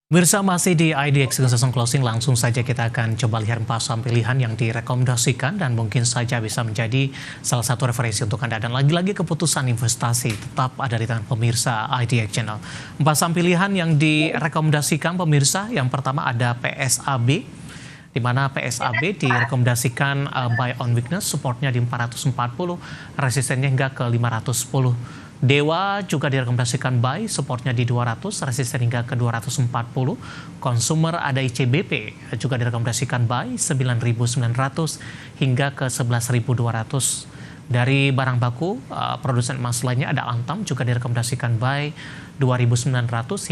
Mirsa masih di IDX Session Closing, langsung saja kita akan coba lihat 4 saham pilihan yang direkomendasikan dan mungkin saja bisa menjadi salah satu referensi untuk Anda. Dan lagi-lagi keputusan investasi tetap ada di tangan pemirsa IDX Channel. 4 saham pilihan yang direkomendasikan pemirsa, yang pertama ada PSAB, di mana PSAB direkomendasikan buy on weakness, supportnya di 440, resistennya hingga ke 510. Dewa juga direkomendasikan buy, supportnya di 200, resisten hingga ke 240. Consumer ada ICBP, juga direkomendasikan buy 9.900 hingga ke 11.200. Dari barang baku, produsen emas lainnya ada Antam, juga direkomendasikan buy 2.900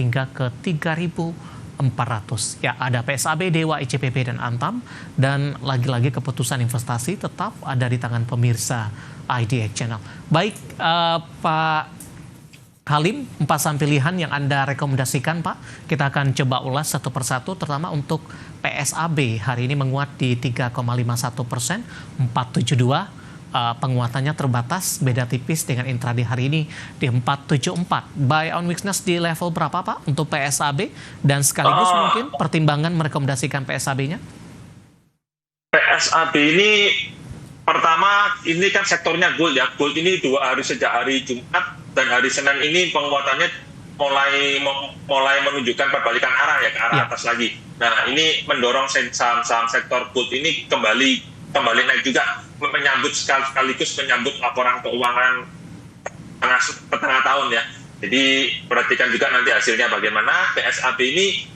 hingga ke 3.400. Ya, ada PSAB, Dewa, ICBP, dan Antam. Dan lagi-lagi keputusan investasi tetap ada di tangan pemirsa IDX Channel. Baik, Pak Halim, 4 saham pilihan yang Anda rekomendasikan, Pak. Kita akan coba ulas satu persatu, terutama untuk PSAB. Hari ini menguat di 3,51%, 472. Penguatannya terbatas, beda tipis dengan intraday hari ini di 474. Buy on weakness di level berapa, Pak, untuk PSAB? Dan sekaligus mungkin pertimbangan merekomendasikan PSAB-nya? PSAB ini pertama, ini kan sektornya gold ya. Gold ini 2 hari sejak hari Jumat dan hari Senin ini penguatannya mulai menunjukkan perbalikan arah ya, ke arah atas lagi. Nah, ini mendorong saham-saham sektor gold ini kembali naik juga, sekaligus menyambut laporan keuangan tengah tahun ya. Jadi perhatikan juga nanti hasilnya bagaimana. PSAB ini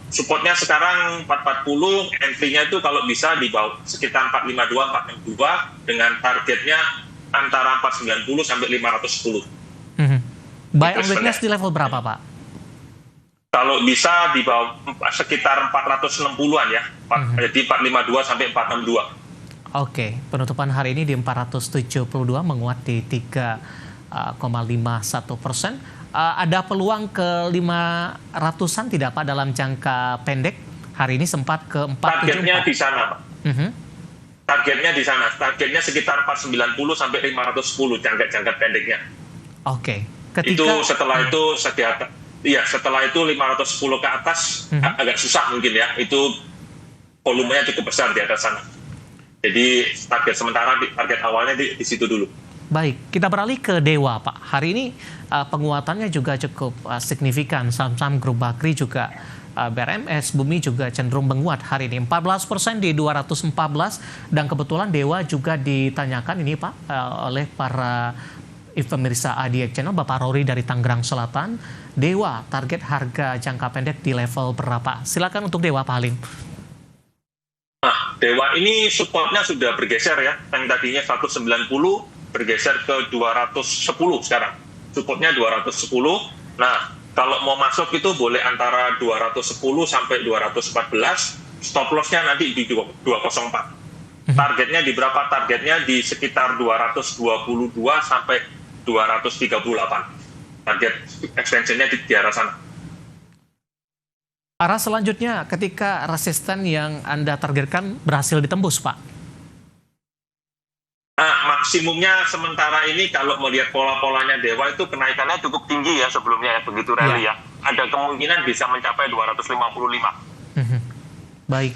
supportnya sekarang 440, entry-nya itu kalau bisa di bawah sekitar 452, 462 dengan targetnya antara 490 sampai 510. Buy on weakness di level berapa, Pak? Kalau bisa di bawah sekitar 460-an ya. Jadi 452 sampai 462. Oke, penutupan hari ini di 472, menguat di 3,51%. Ada peluang ke 500-an tidak, Pak, dalam jangka pendek? Hari ini sempat ke 474. Targetnya di sana, Pak. Targetnya di sana. Targetnya sekitar 490 sampai 510 jangka pendeknya. Oke. Itu setelah itu setelah itu 510 ke atas agak susah mungkin ya. Itu volumenya cukup besar di atas sana. Jadi target sementara, target awalnya di situ dulu. Baik, kita beralih ke Dewa, Pak. Hari ini penguatannya juga cukup signifikan. Saham-saham grup Bakri juga, BRMS, Bumi juga cenderung menguat hari ini. 14% di 214. Dan kebetulan Dewa juga ditanyakan ini, Pak, oleh para pemirsa IDX Channel, Bapak Rory dari Tangerang Selatan. Dewa, target harga jangka pendek di level berapa? Silakan untuk Dewa, Pak Halim. Nah, Dewa ini supportnya sudah bergeser ya. Yang tadinya 190 bergeser ke 210 sekarang. Supportnya 210. Nah, kalau mau masuk itu boleh antara 210 sampai 214. Stop loss-nya nanti di 204. Targetnya di berapa? Targetnya di sekitar 222 sampai 238. Target extension-nya di arah sana. Arah selanjutnya ketika resisten yang Anda targetkan berhasil ditembus, Pak? Nah, maksimumnya sementara ini kalau melihat pola-polanya Dewa itu kenaikannya cukup tinggi ya sebelumnya ya, begitu rally ya. Ada kemungkinan bisa mencapai 255. Baik.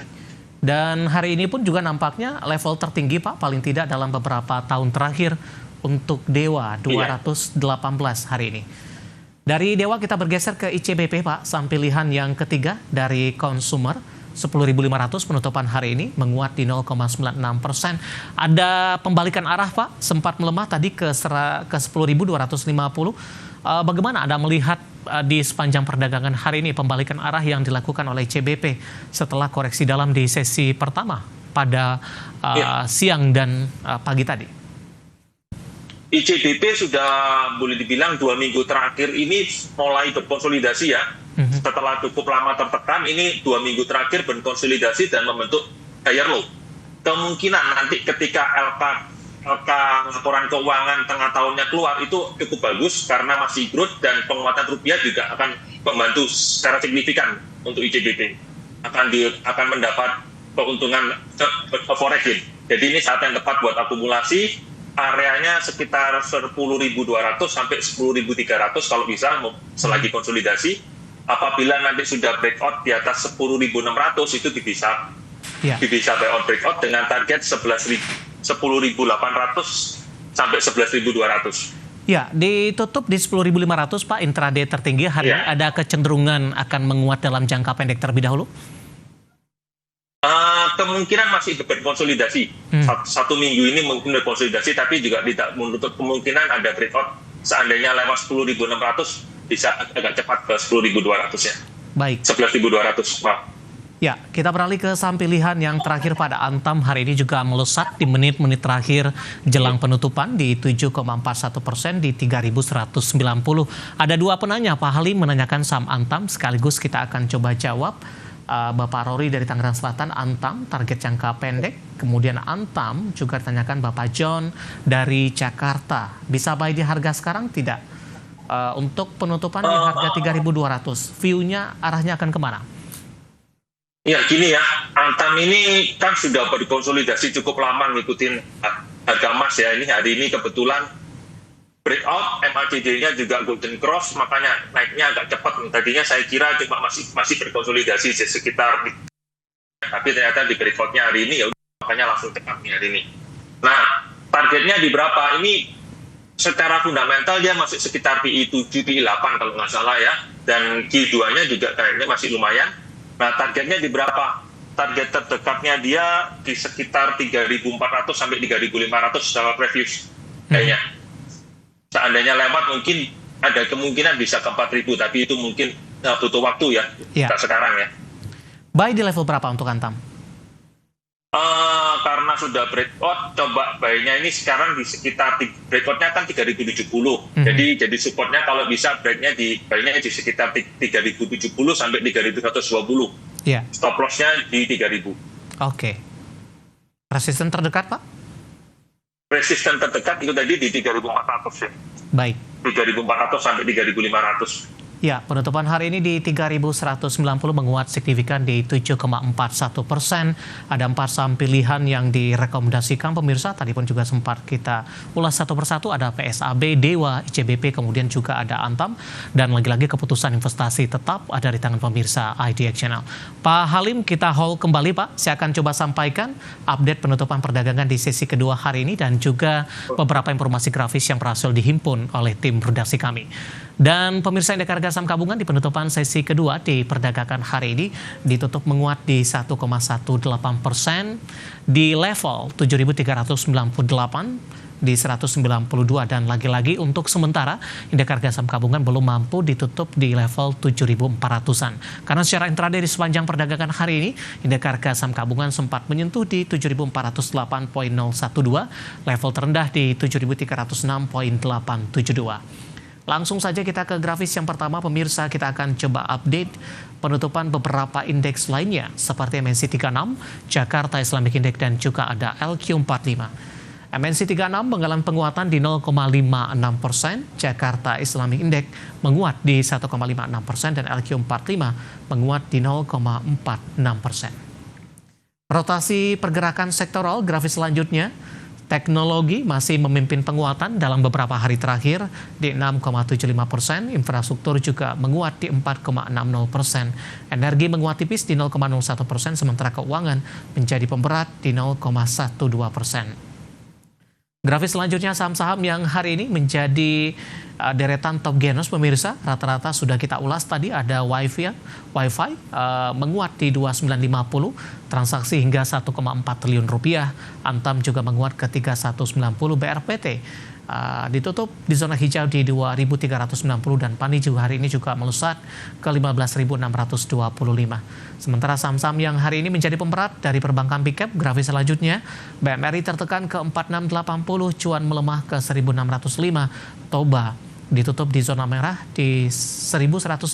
Dan hari ini pun juga nampaknya level tertinggi, Pak, paling tidak dalam beberapa tahun terakhir untuk Dewa, 218 hari ini. Dari Dewa kita bergeser ke ICBP, Pak, saham pilihan yang ketiga dari Consumer, 10.500 penutupan hari ini, menguat di 0,96%. Ada pembalikan arah, Pak, sempat melemah tadi ke 10.250. Bagaimana Anda melihat di sepanjang perdagangan hari ini pembalikan arah yang dilakukan oleh ICBP setelah koreksi dalam di sesi pertama pada siang dan pagi tadi? ICBP sudah boleh dibilang 2 minggu terakhir ini mulai berkonsolidasi ya. Setelah cukup lama tertekan, ini 2 minggu terakhir berkonsolidasi dan membentuk higher low. Kemungkinan nanti ketika LK laporan keuangan tengah tahunnya keluar itu cukup bagus karena masih growth dan penguatan rupiah juga akan membantu secara signifikan untuk ICBP. Akan mendapat keuntungan forex. Jadi ini saat yang tepat buat akumulasi. Areanya sekitar 10.200 sampai 10.300 kalau bisa selagi konsolidasi. apabila nanti sudah breakout di atas 10.600 itu bisa breakout dengan target 10.800 sampai 11.200. Ya, ditutup di 10.500 Pak, intraday tertinggi hari ini ada kecenderungan akan menguat dalam jangka pendek terlebih dahulu? Kemungkinan masih berkonsolidasi. Satu minggu ini mungkin berkonsolidasi, tapi juga tidak menutup kemungkinan ada breakout seandainya lewat 10.600 bisa agak cepat ke 10.200 ya. Baik. 11.200. Ya, kita beralih ke saham pilihan yang terakhir pada Antam hari ini juga melesat di menit-menit terakhir jelang penutupan di 7,41% di 3.190. Ada dua penanya, Pak Halim menanyakan saham Antam, sekaligus kita akan coba jawab. Bapak Rory dari Tangerang Selatan, Antam target jangka pendek. Kemudian Antam juga ditanyakan Bapak John dari Jakarta. Bisa buy di harga sekarang tidak? Untuk penutupan di harga 3.200. View-nya arahnya akan kemana? Ya gini ya, Antam ini kan sudah berkonsolidasi cukup lama ngikutin harga emas ya. Ini hari ini kebetulan breakout, MACD-nya juga golden cross, makanya naiknya agak cepat. Tadinya saya kira cuma masih berkonsolidasi sekitar, tapi ternyata di breakout-nya hari ini ya makanya langsung cepat nih hari ini. Nah, targetnya di berapa? Ini secara fundamental dia masih sekitar PI 7, PI 8 kalau nggak salah ya, dan Q2-nya juga kayaknya masih lumayan. Nah, targetnya di berapa? Target terdekatnya dia di sekitar 3.400 sampai 3.500 secara previous kayaknya. Seandainya lewat mungkin ada kemungkinan bisa ke 4.000, tapi itu mungkin butuh waktu ya, sekarang ya. Buy di level berapa untuk Antam? Karena sudah breakout, coba buy-nya ini sekarang di sekitar, breakout-nya kan 3.070. Jadi supportnya kalau bisa buy-nya di sekitar 3.070 sampai 3.120. Yeah. Stop loss-nya di 3.000. Oke. Resisten terdekat, Pak? Resisten terdekat itu tadi di 3.400 ya. Baik. 3.400 sampai 3.500. Ya, penutupan hari ini di 3.190 menguat signifikan di 7,41%. Ada 4 saham pilihan yang direkomendasikan pemirsa. Tadi pun juga sempat kita ulas satu persatu. Ada PSAB, Dewa, ICBP, kemudian juga ada Antam. Dan lagi-lagi keputusan investasi tetap ada di tangan pemirsa IDX Channel. Pak Halim, kita hold kembali Pak. Saya akan coba sampaikan update penutupan perdagangan di sesi kedua hari ini dan juga beberapa informasi grafis yang berhasil dihimpun oleh tim redaksi kami. Dan pemirsa indeks harga saham gabungan di penutupan sesi kedua diperdagangkan hari ini ditutup menguat di 1,18% di level 7.398 di 192 dan lagi-lagi untuk sementara indeks harga saham gabungan belum mampu ditutup di level 7.400-an. Karena secara intraday di sepanjang perdagangan hari ini indeks harga saham gabungan sempat menyentuh di 7.408.012, level terendah di 7.306.872. Langsung saja kita ke grafis yang pertama pemirsa, kita akan coba update penutupan beberapa indeks lainnya seperti MNC 36, Jakarta Islamic Index dan juga ada LQ45. MNC 36 mengalami penguatan di 0,56%, Jakarta Islamic Index menguat di 1,56% dan LQ45 menguat di 0,46%. Rotasi pergerakan sektoral grafis selanjutnya. Teknologi masih memimpin penguatan dalam beberapa hari terakhir di 6,75%, infrastruktur juga menguat di 4,60%, energi menguat tipis di 0,01%, sementara keuangan menjadi pemberat di 0,12%. Grafis selanjutnya saham-saham yang hari ini menjadi deretan top gainers pemirsa, rata-rata sudah kita ulas tadi. Ada Wi-Fi menguat di 2950, transaksi hingga 1,4 triliun rupiah. Antam juga menguat ke 3190, BRPT ditutup di zona hijau di 2.390 dan Pani juga hari ini juga melesat ke 15.625. Sementara saham-saham yang hari ini menjadi pemberat dari perbankan big cap, grafis selanjutnya BMRI tertekan ke 4680, cuan melemah ke 1605, Toba ditutup di zona merah di 1125,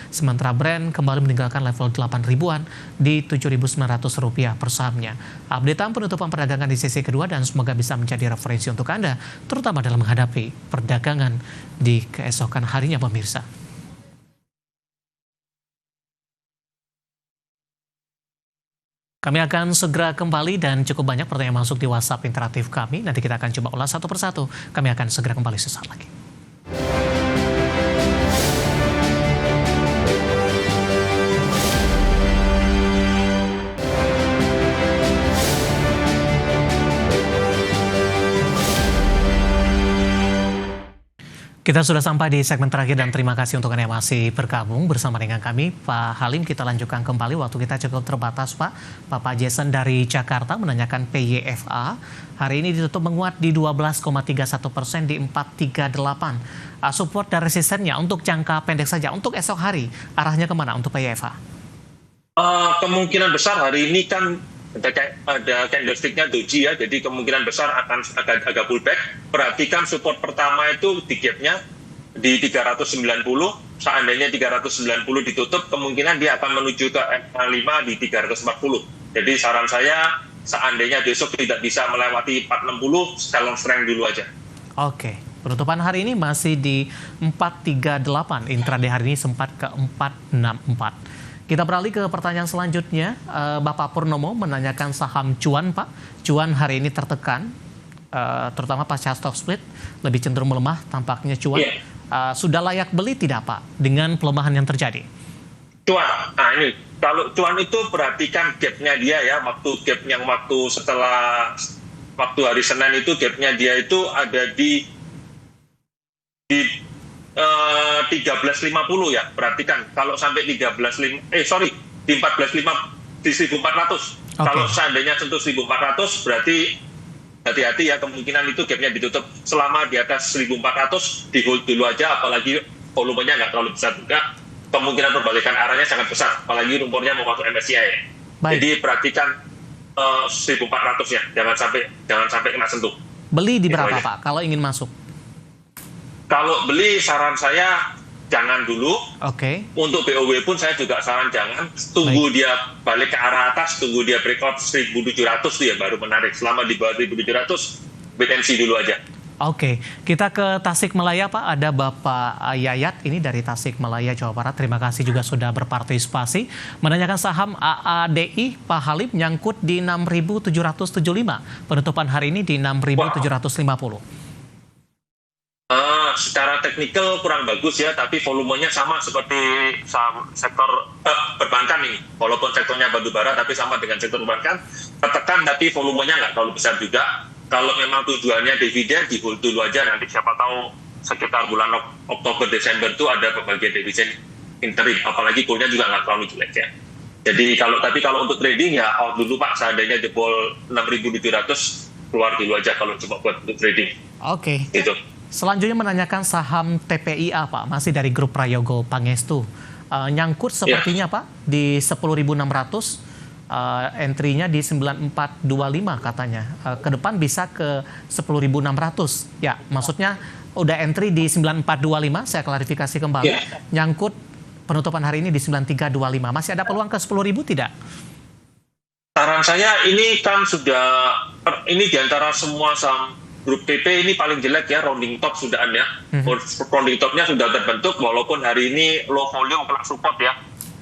sementara Brent kembali meninggalkan level 8.000-an di Rp7.900 per sahamnya. Updatean penutupan perdagangan di sesi kedua dan semoga bisa menjadi referensi untuk Anda, terutama dalam menghadapi perdagangan di keesokan harinya pemirsa. Kami akan segera kembali dan cukup banyak pertanyaan masuk di WhatsApp interaktif kami. Nanti kita akan coba ulas satu persatu. Kami akan segera kembali sesaat lagi. Kita sudah sampai di segmen terakhir dan terima kasih untuk Anda yang masih bergabung bersama dengan kami. Pak Halim, kita lanjutkan kembali. Waktu kita cukup terbatas, Pak. Bapak Jason dari Jakarta menanyakan PYFA. Hari ini ditutup menguat di 12,31% di 438. Support dan resistennya untuk jangka pendek saja. Untuk esok hari, arahnya kemana untuk PYFA? Kemungkinan besar hari ini kan ada candlestick-nya doji ya, jadi kemungkinan besar akan agak pullback. Perhatikan support pertama itu di gap-nya di 390. Seandainya 390 ditutup, kemungkinan dia akan menuju ke MA5 di 340. Jadi saran saya, seandainya besok tidak bisa melewati 460, sell strength dulu aja. Oke, penutupan hari ini masih di 438. Intraday hari ini sempat ke 464. Kita beralih ke pertanyaan selanjutnya. Bapak Purnomo menanyakan saham Cuan, Pak. Cuan hari ini tertekan, terutama pasca stock split, lebih cenderung melemah tampaknya Cuan. Sudah layak beli tidak, Pak, dengan pelemahan yang terjadi? Cuan, nah ini, kalau Cuan itu perhatikan gap-nya dia ya, waktu setelah hari Senin itu gap-nya dia itu ada di 1350 ya, perhatikan kalau sampai di 14.500 di 1400. Okay. Kalau seandainya sentuh 1400 berarti hati-hati ya, kemungkinan itu gapnya ditutup. Selama di atas 1400 di hold dulu aja, apalagi volumenya nggak terlalu besar juga, kemungkinan perbalikan arahnya sangat besar, apalagi rumornya mau masuk MSCI. Jadi perhatikan 1400 ya, jangan sampai kena sentuh. Beli di berapa Pak kalau ingin masuk? Kalau beli saran saya jangan dulu. Oke. Untuk BOW pun saya juga saran jangan. Tunggu dia balik ke arah atas, tunggu dia breakout 1.700 tuh ya baru menarik. Selama di bawah 1.700 wait and see dulu aja. Oke, kita ke Tasikmalaya Pak. Ada Bapak Yayat ini dari Tasikmalaya, Jawa Barat. Terima kasih juga sudah berpartisipasi. Menanyakan saham AADI, Pak Halim nyangkut di 6.775. Penutupan hari ini di 6.750. Secara teknikal kurang bagus ya, tapi volumenya sama seperti sektor perbankan ini. Walaupun sektornya batubara, tapi sama dengan sektor perbankan. Tertekan, tapi volumenya nggak terlalu besar juga. Kalau memang tujuannya dividen, di hold dulu aja. Nanti siapa tahu sekitar bulan Oktober, Desember itu ada pembagian dividen interim. Apalagi goalnya juga nggak terlalu jelek ya. Jadi kalau untuk trading ya out dulu Pak. Seandainya jebol 6.700, keluar dulu aja kalau cuma buat untuk trading. Oke. Gitu. Selanjutnya menanyakan saham TPIA Pak, masih dari grup Prayogo Pangestu. Nyangkut sepertinya Pak di 10.600, entry-nya di 9425 katanya. Ke depan bisa ke 10.600. Ya, maksudnya udah entry di 9425, saya klarifikasi kembali. Nyangkut penutupan hari ini di 9325. Masih ada peluang ke 10.000 tidak? Saran saya ini kan ini diantara semua saham grup PP ini paling jelek ya, rounding top sudah ada. Rounding topnya sudah terbentuk walaupun hari ini low volume kena support ya.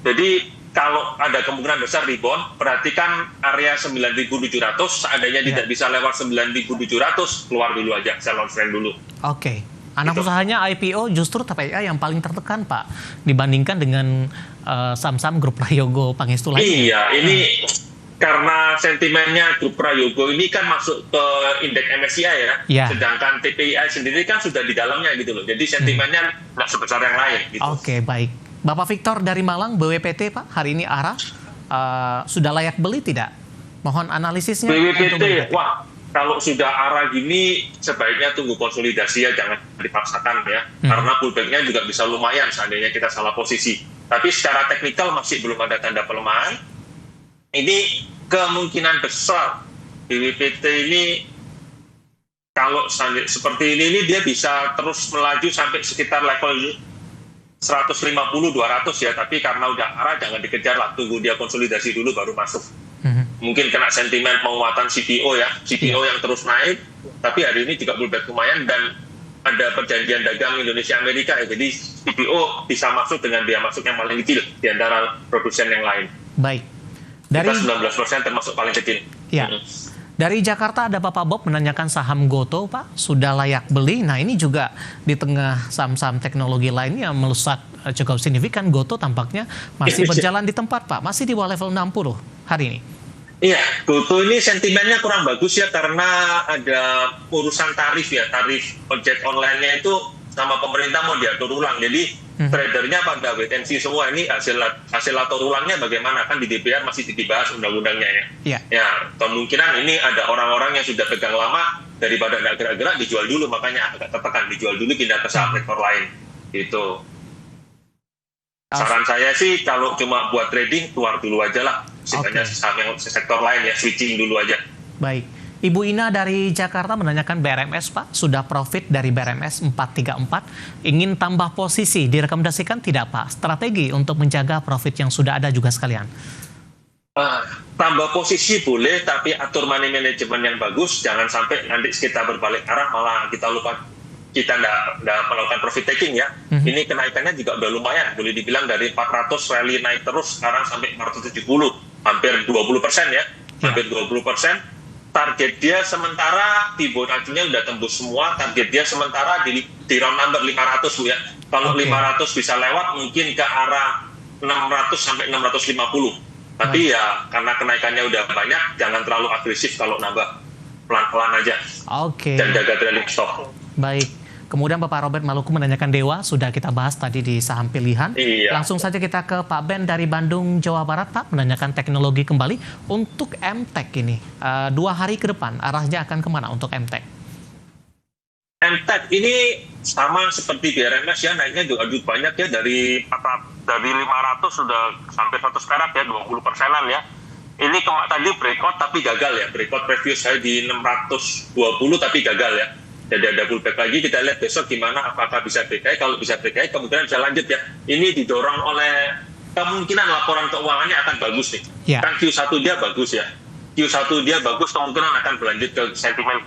Jadi kalau ada kemungkinan besar rebound, perhatikan area 9.700, seandainya tidak bisa lewat 9.700, keluar dulu aja, sell on trend dulu. Oke. Anak usahanya IPO justru TPIA yang paling tertekan Pak, dibandingkan dengan saham-saham grup Prayogo Pangestu lainnya. Iya, ini karena sentimennya grup Prayogo ini kan masuk ke indeks MSCI ya, sedangkan TPIA sendiri kan sudah di dalamnya gitu loh. Jadi sentimennya nggak sebesar yang lain. Gitu. Oke, baik. Bapak Victor dari Malang, BWPT Pak, hari ini arah sudah layak beli tidak? Mohon analisisnya. BWPT, wah kalau sudah arah gini sebaiknya tunggu konsolidasi ya, jangan dipaksakan ya. Karena pullback-nya juga bisa lumayan seandainya kita salah posisi. Tapi secara teknikal masih belum ada tanda pelemahan. Ini kemungkinan besar BWPT ini kalau seperti ini dia bisa terus melaju sampai sekitar level 150-200 ya, tapi karena udah arah jangan dikejar lah, tunggu dia konsolidasi dulu baru masuk. Mungkin kena sentimen penguatan CPO ya, CPO yang terus naik, tapi hari ini juga pullback lumayan dan ada perjanjian dagang Indonesia-Amerika ya, jadi CPO bisa masuk dengan biaya masuk yang paling kecil di antara produsen yang lain. Baik. Dari 19% termasuk paling kecil. Ya. Dari Jakarta ada Bapak Bob menanyakan saham Goto Pak, sudah layak beli. Nah ini juga di tengah saham-saham teknologi lainnya melesat cukup signifikan. Goto tampaknya masih berjalan di tempat Pak, masih di bawah level 60 hari ini. Iya, Goto ini sentimennya kurang bagus ya karena ada urusan tarif ya, tarif ojek online-nya itu sama pemerintah mau diatur ulang. Jadi tradernya pada wait and see semua. Ini hasil atur ulangnya bagaimana, kan di DPR masih dibahas undang-undangnya ya. Ya, kemungkinan ini ada orang-orang yang sudah pegang lama, daripada nggak gerak-gerak dijual dulu, makanya agak tertekan, dijual dulu pindah ke saham sektor lain. Gitu. Saran saya sih kalau cuma buat trading keluar dulu aja lah. Sebenarnya saham yang sektor lain ya, switching dulu aja. Baik. Ibu Ina dari Jakarta menanyakan BRMS, Pak. Sudah profit dari BRMS 434. Ingin tambah posisi. Direkomendasikan tidak, Pak? Strategi untuk menjaga profit yang sudah ada juga sekalian. Tambah posisi boleh, tapi atur money management yang bagus. Jangan sampai nanti kita berbalik arah, malah kita lupa. Kita nggak melakukan profit taking ya. Ini kenaikannya juga udah lumayan. Boleh dibilang dari 400 rally naik terus, sekarang sampai 470. Hampir 20% ya. Hampir 20%. Target dia sementara Fibonacci-nya udah tembus semua. Target dia sementara di round number 500 Bu ya. Kalau 500 bisa lewat mungkin ke arah 600 sampai 650. Tapi ya karena kenaikannya udah banyak, jangan terlalu agresif kalau nambah, pelan-pelan aja. Dan jaga trailing stop. Baik. Kemudian Bapak Robert Maluku menanyakan Dewa, sudah kita bahas tadi di saham pilihan. Langsung saja kita ke Pak Ben dari Bandung, Jawa Barat, Pak, menanyakan teknologi kembali untuk MTEK ini. 2 hari ke depan, arahnya akan kemana untuk MTEK? MTEK ini sama seperti BRMS ya, naiknya juga banyak ya, dari 500 sudah sampai 100 perak ya, 20%-an ya. Ini tadi breakout tapi gagal ya, breakout previous saya di 620 tapi gagal ya. Jadi ada pullback lagi, kita lihat besok gimana, apakah bisa BKI. Kalau bisa BKI kemungkinan bisa lanjut ya. Ini didorong oleh kemungkinan laporan keuangannya akan bagus nih. Kan Q1 dia bagus ya. Q1 dia bagus, kemungkinan akan berlanjut ke sentimen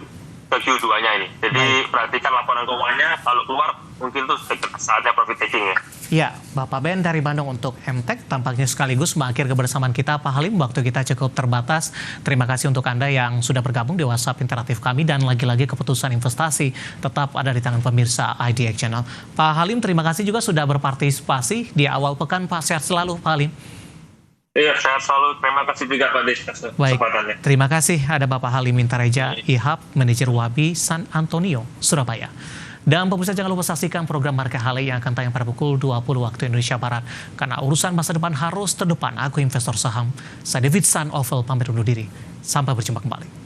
ke Q2-nya ini. Jadi perhatikan laporan keuangannya, kalau keluar mungkin tuh saatnya profit taking ya. Ya, Bapak Ben dari Bandung untuk MTEK tampaknya sekaligus mengakhiri kebersamaan kita, Pak Halim. Waktu kita cukup terbatas. Terima kasih untuk Anda yang sudah bergabung di WhatsApp interaktif kami, dan lagi-lagi keputusan investasi tetap ada di tangan pemirsa IDX Channel. Pak Halim, terima kasih juga sudah berpartisipasi di awal pekan, Pak. Sehat selalu, Pak Halim. Iya, sehat selalu. Terima kasih juga Pak Des atas kesempatannya. Terima kasih. Ada Bapak Halim Mintareja, IHAB, Manajer Wabi San Antonio, Surabaya. Dan pemirsa jangan lupa saksikan program Market Hale yang akan tayang pada pukul 20 waktu Indonesia Barat. Karena urusan masa depan harus terdepan. Aku investor saham. Saya David San Oval pamit undur diri. Sampai berjumpa kembali.